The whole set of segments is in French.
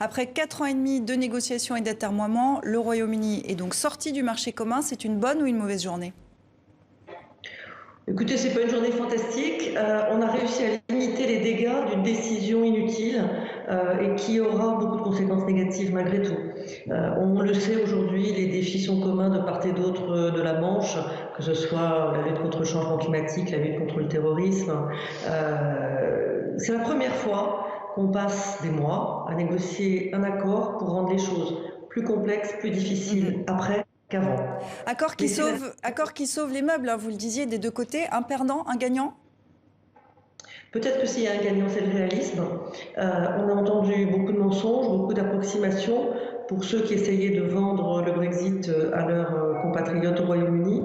Après 4 ans et demi de négociations et d'atermoiements, le Royaume-Uni est donc sorti du marché commun. C'est une bonne ou une mauvaise journée? Écoutez, c'est pas une journée fantastique. On a réussi à limiter les dégâts d'une décision inutile et qui aura beaucoup de conséquences négatives malgré tout. On le sait aujourd'hui, les défis sont communs de part et d'autre de la Manche, que ce soit la lutte contre le changement climatique, la lutte contre le terrorisme. C'est la première fois qu'on passe des mois à négocier un accord pour rendre les choses plus complexes, plus difficiles après qu'avant. Mais c'est la Accord qui sauve les meubles, hein, vous le disiez, des deux côtés. Un perdant, un gagnant? Peut-être que s'il y a un gagnant, c'est le réalisme. On a entendu beaucoup de mensonges, beaucoup d'approximations pour ceux qui essayaient de vendre le Brexit à leurs compatriotes au Royaume-Uni.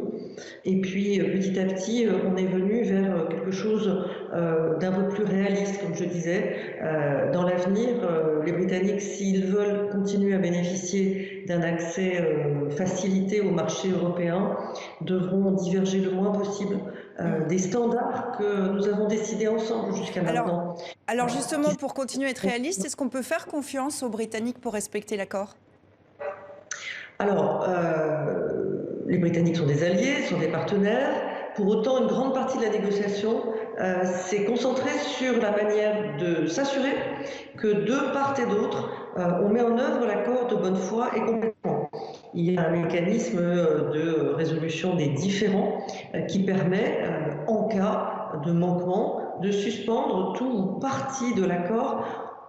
Et puis, petit à petit, on est venu vers quelque chose d'un peu plus réaliste, comme je disais. Dans l'avenir, les Britanniques, s'ils veulent continuer à bénéficier d'un accès facilité au marché européen, devront diverger le moins possible des standards que nous avons décidés ensemble jusqu'à Alors, maintenant. alors justement, pour continuer à être réaliste, est-ce qu'on peut faire confiance aux Britanniques pour respecter l'accord? Alors, les Britanniques sont des alliés, sont des partenaires. Pour autant, une grande partie de la négociation s'est concentrée sur la manière de s'assurer que de part et d'autre, on met en œuvre l'accord de bonne foi et complètement. Il y a un mécanisme de résolution des différends qui permet, en cas de manquement, de suspendre tout ou partie de l'accord.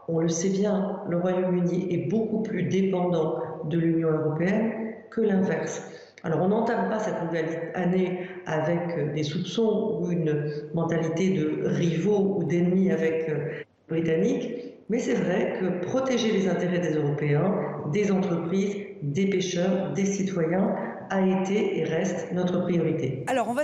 On le sait bien, le Royaume-Uni est beaucoup plus dépendant de l'Union européenne que l'inverse. Alors on n'entame pas cette nouvelle année avec des soupçons ou une mentalité de rivaux ou d'ennemis avec les Britanniques, mais c'est vrai que protéger les intérêts des Européens, des entreprises, des pêcheurs, des citoyens a été et reste notre priorité. Alors, on va